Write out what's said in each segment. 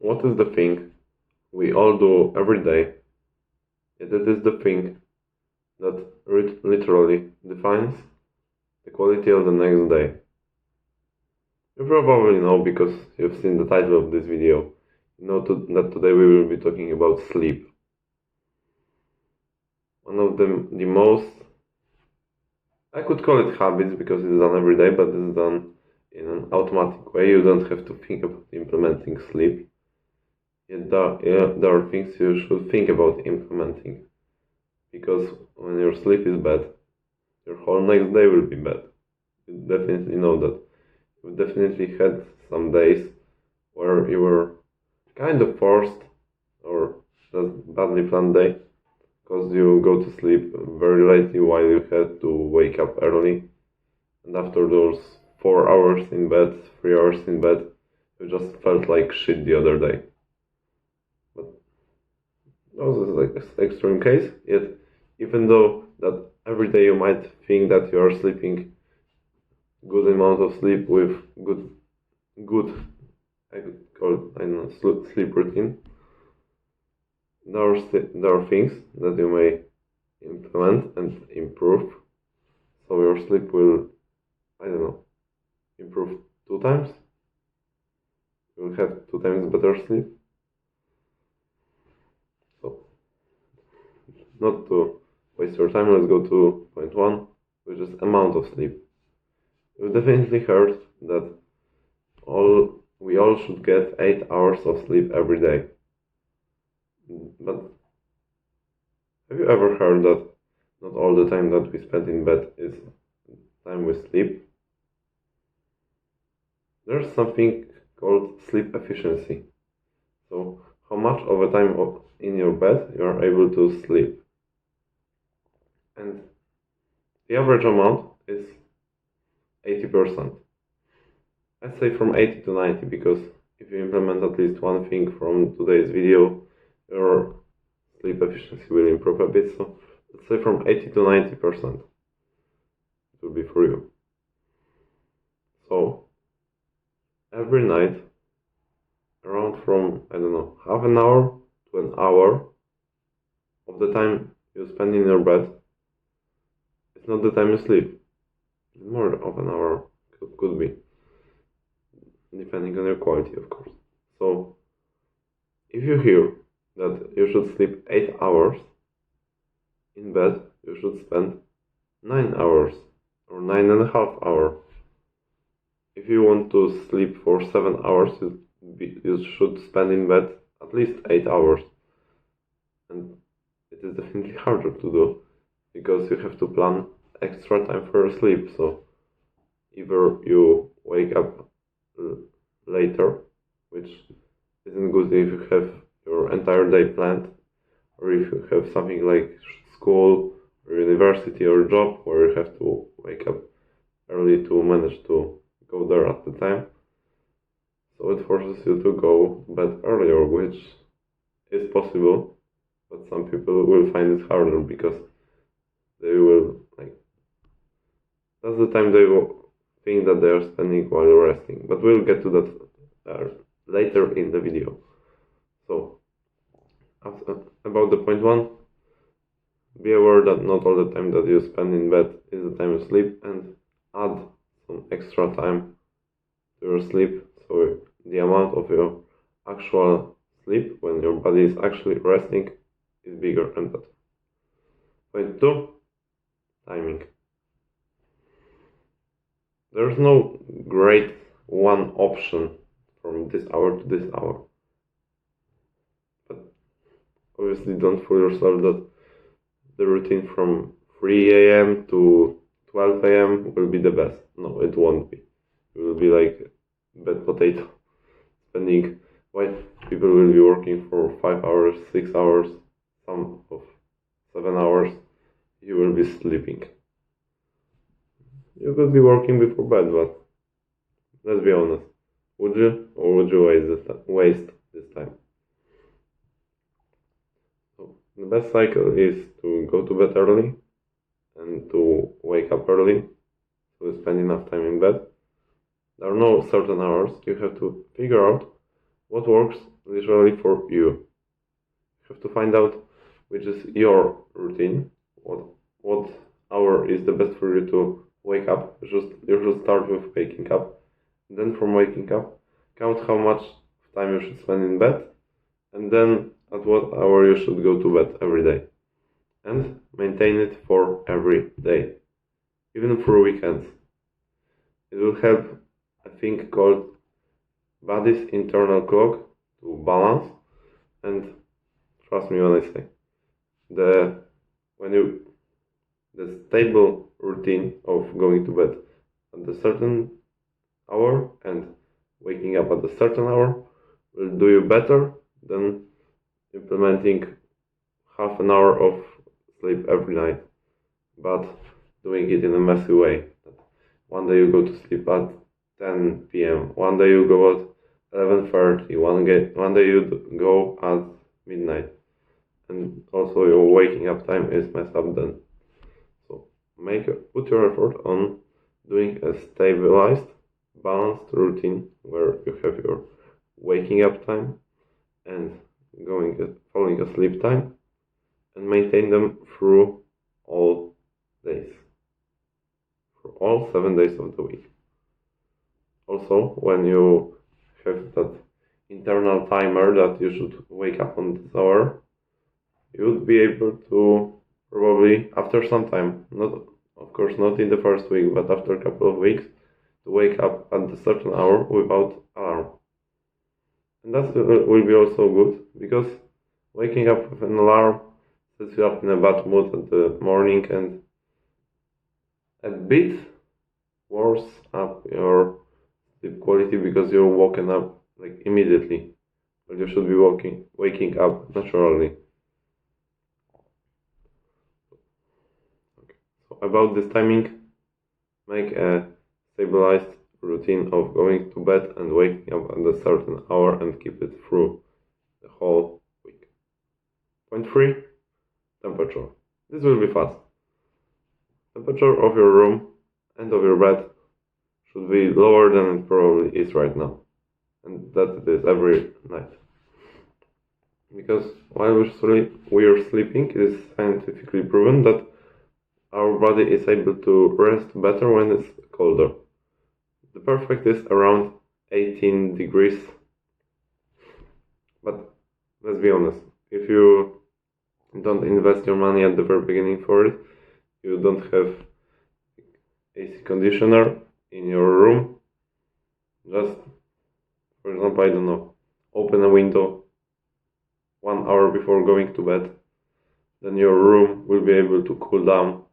What is the thing we all do every day, yet it is the thing that literally defines the quality of the next day? You probably know because you've seen the title of this video. You know that today we will be talking about sleep. One of the most, I could call it habits because it's done every day, but it's done in an automatic way. You don't have to think about implementing sleep. Yet there are things you should think about implementing, because when your sleep is bad, your whole next day will be bad. You definitely know that. You definitely had some days where you were kind of forced or just badly planned day, because you go to sleep very lately while you had to wake up early, and after those 4 hours in bed, 3 hours in bed, you just felt like shit the other day. But that was like an extreme case, yet even though that every day you might think that you are sleeping good amount of sleep with good I could call it, I don't know, sleep routine, there are things that you may implement and improve, so your sleep will, I don't know, improve 2 times. You will have 2 times better sleep. So, not to waste your time, let's go to point 1, which is amount of sleep. You've definitely heard that we all should get 8 hours of sleep every day. But have you ever heard that not all the time that we spend in bed is time we sleep? There's something called sleep efficiency. So how much of the time in your bed you are able to sleep. And the average amount is 80%. I'd say from 80 to 90, because if you implement at least one thing from today's video, your sleep efficiency will improve a bit. So let's say from 80 to 90% it will be for you. So every night, around from, I don't know, half an hour to an hour of the time you spend in your bed, it's not the time you sleep. More of an hour could be, depending on your quality, of course. So if you hear that you should sleep 8 hours in bed, you should spend 9 hours or 9.5 hours. If you want to sleep for 7 hours, you should spend in bed at least 8 hours. And it is definitely harder to do, because you have to plan extra time for your sleep. So either you wake up later, which isn't good if you have your entire day planned, or if you have something like school or university or job where you have to wake up early to manage to go there at the time. So it forces you to go to bed earlier, which is possible, but some people will find it harder because they will, that's the time they will think that they are spending while resting. But we'll get to that later in the video. So about the point 1, be aware that not all the time that you spend in bed is the time you sleep, and add some extra time to your sleep, so the amount of your actual sleep when your body is actually resting is bigger and better. Point 2, timing. There's no great one option from this hour to this hour. But obviously don't fool yourself that the routine from 3 a.m. to 12 a.m. will be the best. No, it won't be. It will be like bad potato. Why people will be working for 5 hours, 6 hours, some of 7 hours. You will be sleeping. You could be working before bed, but let's be honest. Would you, or would you waste this time? So the best cycle is to go to bed early and to wake up early, so you spend enough time in bed. There are no certain hours. You have to figure out what works literally for you. You have to find out which is your routine, what hour is the best for you to wake up. You should start with waking up. Then from waking up, count how much time you should spend in bed, and then at what hour you should go to bed every day. And maintain it for every day, even for weekends. It will help a thing called body's internal clock to balance, and trust me when I say the when you the stable routine of going to bed at a certain hour and waking up at a certain hour will do you better than implementing half an hour of sleep every night, but doing it in a messy way. One day you go to sleep at 10 p.m., one day you go at 11:30, one day you go at midnight, and also your waking up time is messed up then. So put your effort on doing a stabilized, balanced routine where you have your waking up time and falling asleep time, and maintain them through all days, for all 7 days of the week. Also, when you have that internal timer that you should wake up on this hour, you would be able to probably after some time, of course not in the first week, but after a couple of weeks, to wake up at a certain hour without alarm. And that will be also good, because waking up with an alarm sets you up in a bad mood at the morning and a bit worse up your sleep quality, because you're woken up like immediately, but you should be waking up naturally. Okay. So about this timing, make a stabilized routine of going to bed and waking up at a certain hour and keep it through the whole week. Point 3, temperature. This will be fast. Temperature of your room and of your bed should be lower than it probably is right now, and that it is every night. Because while we are sleeping, it is scientifically proven that our body is able to rest better when it's colder. The perfect is around 18 degrees. But let's be honest, if you don't invest your money at the very beginning for it, you don't have AC conditioner in your room, just, for example, I don't know, open a window 1 hour before going to bed, then your room will be able to cool down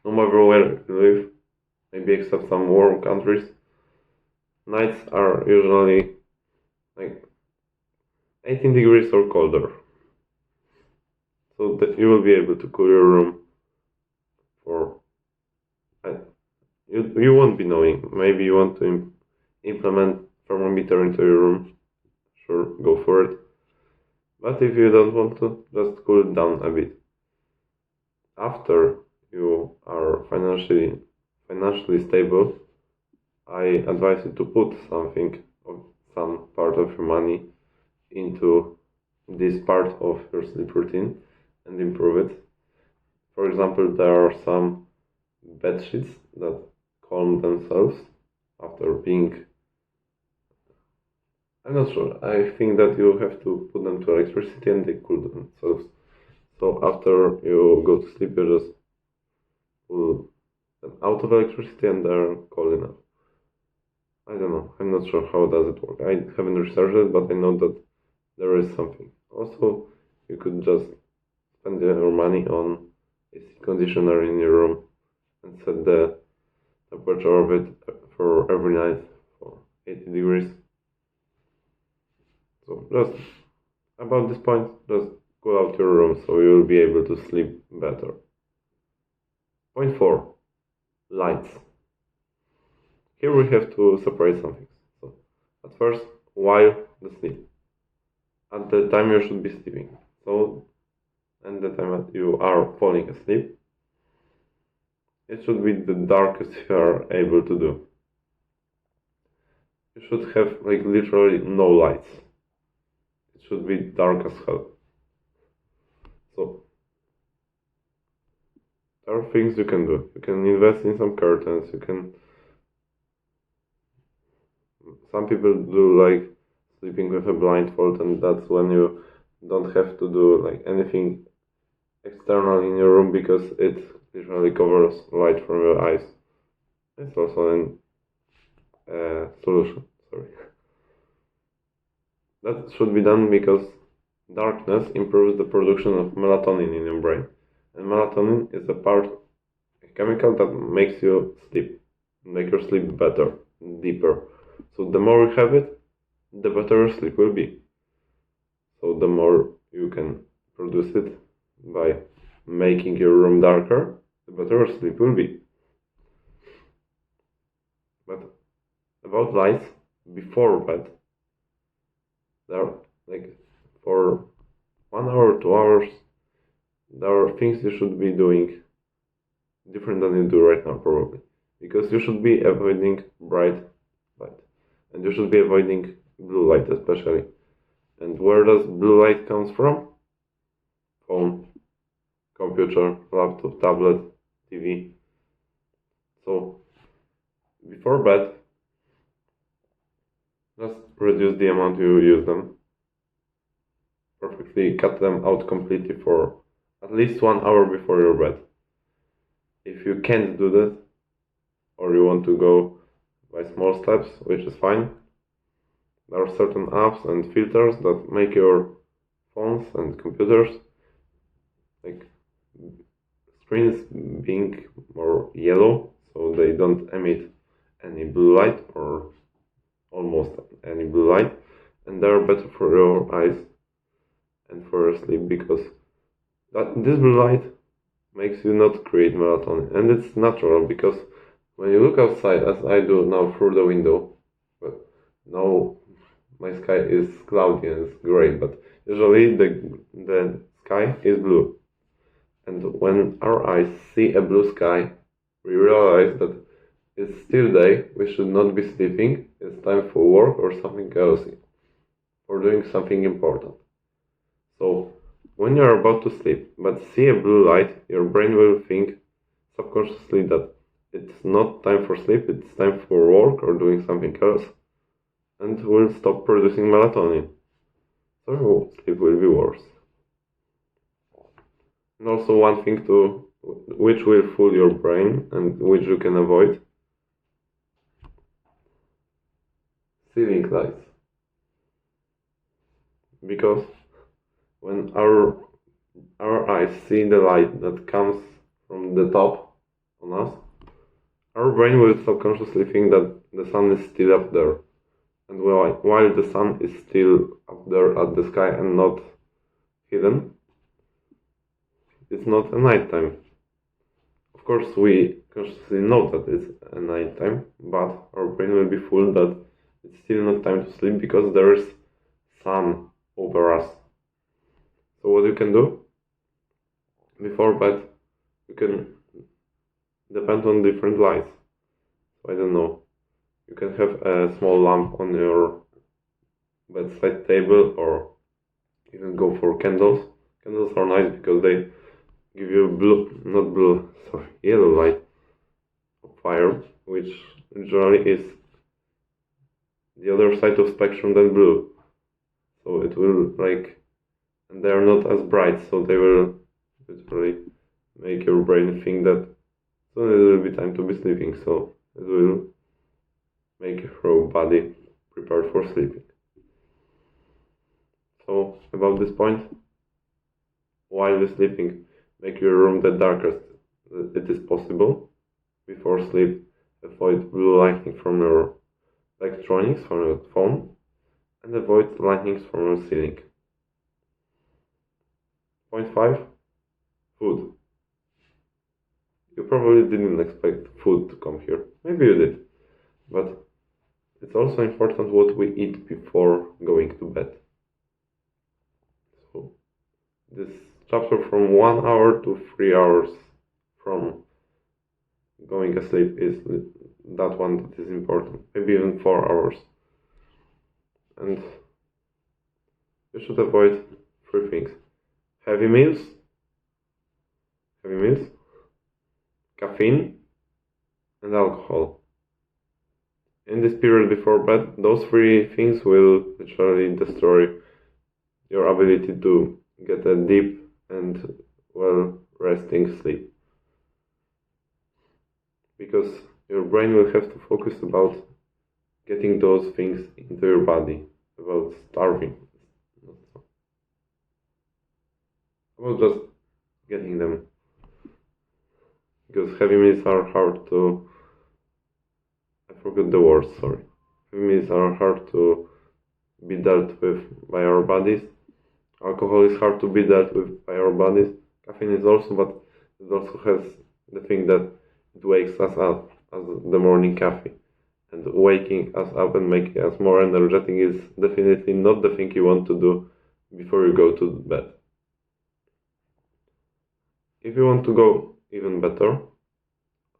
no matter where you live, maybe except some warm countries. Nights are usually like 18 degrees or colder, so that you will be able to cool your room for you won't be knowing. Maybe you want to implement thermometer into your room, sure, go for it. But if you don't want to, just cool it down a bit. After you are financially stable, I advise you to put some part of your money into this part of your sleep routine and improve it. For example, there are some bed sheets that calm themselves after being, I'm not sure, I think that you have to put them to electricity and they cool themselves. So after you go to sleep, you just pull them out of electricity and they're cold enough. I don't know, I'm not sure how does it work. I haven't researched it, but I know that there is something. Also, you could just spend your money on AC conditioner in your room and set the temperature of it for every night for 80 degrees. So just about this point, just cool out your room so you will be able to sleep better. Point 4, lights. Here we have to separate some things. So at first, while the sleep, at the time you should be sleeping. So, and the time that you are falling asleep, it should be the darkest you are able to do. You should have like literally no lights. should be dark as hell. So there are things you can do. You can invest in some curtains. Some people do like sleeping with a blindfold, and that's when you don't have to do like anything external in your room because it literally covers light from your eyes. It's also an solution. Sorry. That should be done because darkness improves the production of melatonin in your brain. And melatonin is a chemical that makes you sleep, make your sleep better, deeper. So the more you have it, the better your sleep will be. So the more you can produce it by making your room darker, the better your sleep will be. But about lights before bed, there are like for 1 hour, 2 hours, there are things you should be doing different than you do right now probably. Because you should be avoiding bright light. And you should be avoiding blue light especially. And where does blue light comes from? Phone, computer, laptop, tablet, TV. So before bed, just reduce the amount you use them. Perfectly cut them out completely for at least 1 hour before your bed. If you can't do that, or you want to go by small steps, which is fine, there are certain apps and filters that make your phones and computers like screens being more yellow, so they don't emit any blue light or almost any blue light, and they are better for your eyes and for your sleep because this blue light makes you not create melatonin, and it's natural because when you look outside, as I do now through the window, but now my sky is cloudy and it's gray, but usually the sky is blue. And when our eyes see a blue sky, we realize that it's still day, we should not be sleeping, it's time for work or something else, or doing something important. So, when you're about to sleep, but see a blue light, your brain will think subconsciously that it's not time for sleep, it's time for work or doing something else, and will stop producing melatonin. So sleep will be worse. And also one thing which will fool your brain and which you can avoid: ceiling lights. Because when our eyes see the light that comes from the top on us, our brain will subconsciously think that the sun is still up there. And while the sun is still up there at the sky and not hidden, it's not a nighttime. Of course, we consciously know that it's a nighttime, but our brain will be fooled that it's still not time to sleep because there is sun over us. So what you can do before bed, you can depend on different lights. So I don't know, you can have a small lamp on your bedside table, or you can go for candles. Candles are nice because they give you yellow light of fire, which generally is the other side of spectrum than blue. So it will and they are not as bright, so they will literally make your brain think that soon it will be time to be sleeping, so it will make your body prepared for sleeping. So about this point, while you're sleeping, make your room the darkest it is possible. Before sleep, avoid blue lighting from your electronics, from your phone, and avoid lightnings from your ceiling. Point 5. Food. You probably didn't expect food to come here. Maybe you did. But it's also important what we eat before going to bed. So this chapter from 1 hour to 3 hours from going asleep is that one that is important. Maybe even 4 hours. And you should avoid three things: heavy meals, caffeine, and alcohol. In this period before bed, those three things will literally destroy your ability to get a deep and well resting sleep. Because your brain will have to focus about getting those things into your body, about starving, about just getting them. Because heavy meals are hard to, I forgot the word, sorry. Heavy meals are hard to be dealt with by our bodies. Alcohol is hard to be dealt with by our bodies. Caffeine is also, but it also has the thing that it wakes us up as the morning coffee. And waking us up and making us more energetic is definitely not the thing you want to do before you go to bed. If you want to go even better,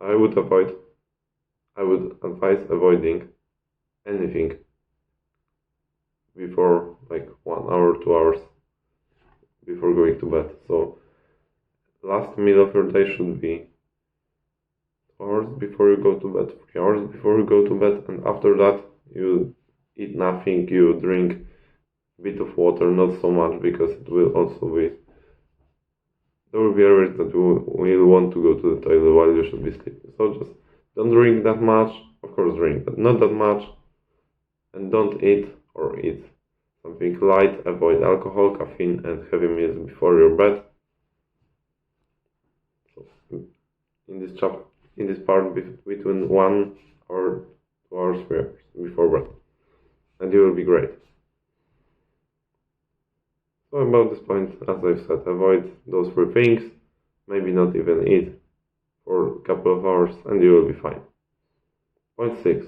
I would advise avoiding anything before like 1 hour, 2 hours before going to bed. So last meal of your day should be 2 hours before you go to bed, 3 hours before you go to bed, and after that you eat nothing, you drink a bit of water, not so much, because it will also be, there will be areas that you will want to go to the toilet while you should be sleeping. So just don't drink that much, of course drink, but not that much, and don't eat, or eat something light, avoid alcohol, caffeine, and heavy meals before your bed. So in this part between 1 or 2 hours, 3 hours before bed, and you will be great. So about this point, as I've said, avoid those three things, maybe not even eat for a couple of hours, and you will be fine. Point 6.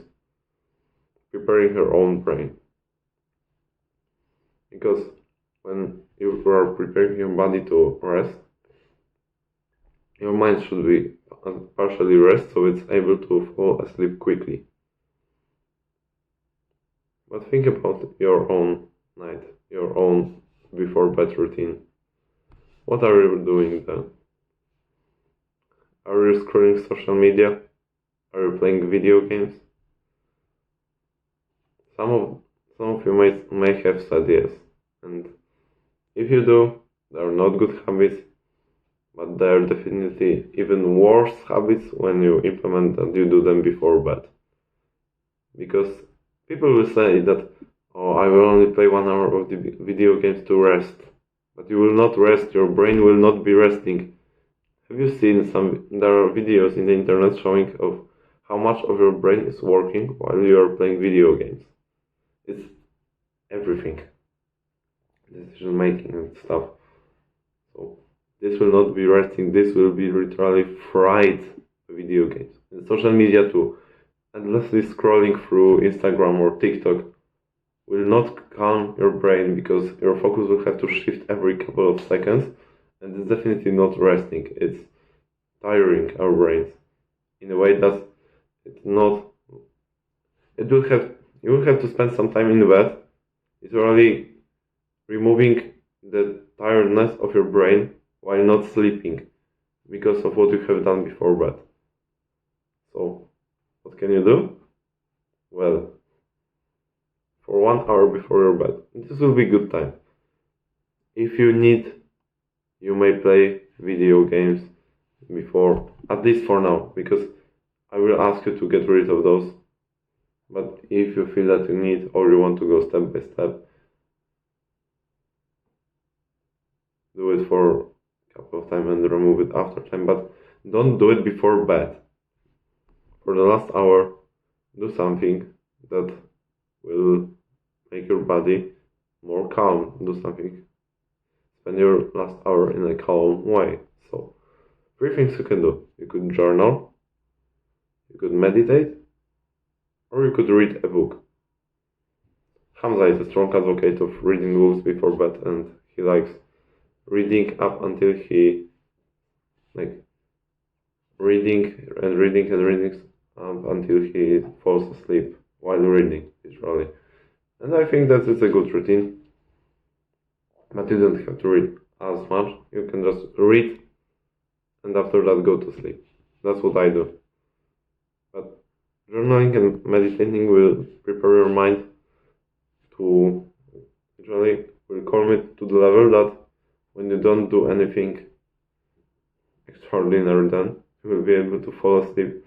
Preparing your own brain. Because when you are preparing your body to rest, your mind should be partially rest, so it's able to fall asleep quickly. But think about your own night, your own before bed routine. What are you doing then? Are you scrolling social media? Are you playing video games? Some of you may have said yes, and if you do, they are not good habits, but they are definitely even worse habits when you implement that you do them before bed. Because people will say that, oh, I will only play 1 hour of the video games to rest, but you will not rest, your brain will not be resting. Have you seen there are videos in the internet showing of how much of your brain is working while you are playing video games? It's everything. Decision making and stuff. So this will not be resting, this will be literally fried video games. And social media too. Endlessly scrolling through Instagram or TikTok will not calm your brain, because your focus will have to shift every couple of seconds, and it's definitely not resting. It's tiring our brains in a way that you will have to spend some time in bed. It's really removing the tiredness of your brain while not sleeping because of what you have done before bed. So what can you do? Well, for 1 hour before your bed, this will be good time. If you need, you may play video games before, at least for now, because I will ask you to get rid of those. But if you feel that you need, or you want to go step by step, do it for a couple of times and remove it after time, but don't do it before bed. For the last hour, do something that will make your body more calm. Do something. Spend your last hour in a calm way. So, 3 things you can do. You could journal, you could meditate, or you could read a book. Hamza is a strong advocate of reading books before bed, and he likes reading up until reading up until he falls asleep while reading, literally. And I think that it's a good routine. but you don't have to read as much. You can just read and after that go to sleep. That's what I do. But journaling and meditating will prepare your mind to usually will calm it to the level that when you don't do anything extraordinary, then you will be able to fall asleep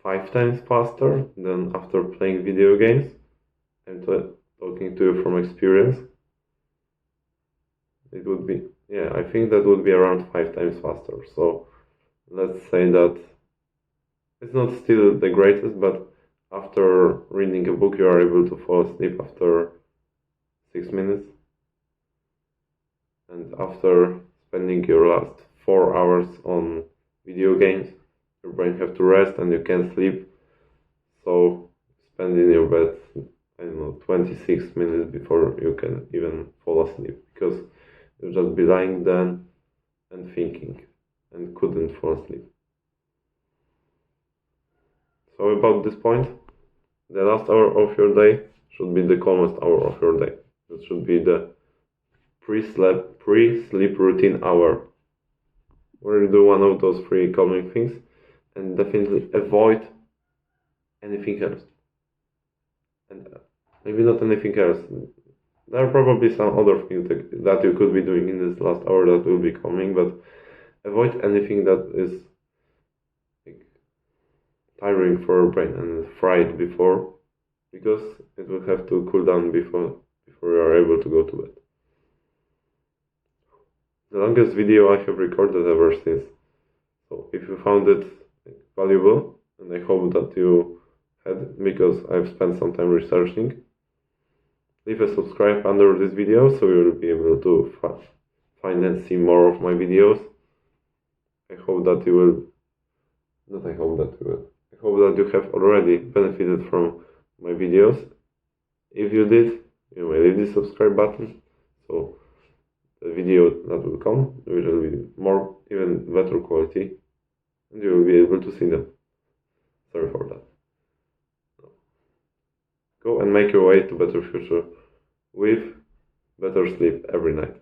5 times faster than after playing video games. I'm talking to you from experience. It would be, yeah, I think that would be around 5 times faster. So let's say that it's not still the greatest, but after reading a book, you are able to fall asleep after 6 minutes. And after spending your last 4 hours on video games, your brain have to rest and you can't sleep. So spend in your bed, I don't know, 26 minutes before you can even fall asleep, because you'll just be lying then and thinking and couldn't fall asleep. So about this point, the last hour of your day should be the calmest hour of your day. It should be the pre-sleep routine hour, where you do one of those three calming things and definitely avoid anything else. And maybe not anything else. There are probably some other things that you could be doing in this last hour that will be calming, but avoid anything that is like tiring for your brain and fried before, because it will have to cool down before you are able to go to bed. The longest video I have recorded ever since. So if you found it valuable, and I hope that you had, because I've spent some time researching, leave a subscribe under this video so you will be able to find and see more of my videos. I hope that you will, not I hope that you will, I hope that you have already benefited from my videos. If you did, you may leave the subscribe button, so the video that will come will be more, even better quality, and you will be able to see them. Sorry for that. Go and make your way to better future with better sleep every night.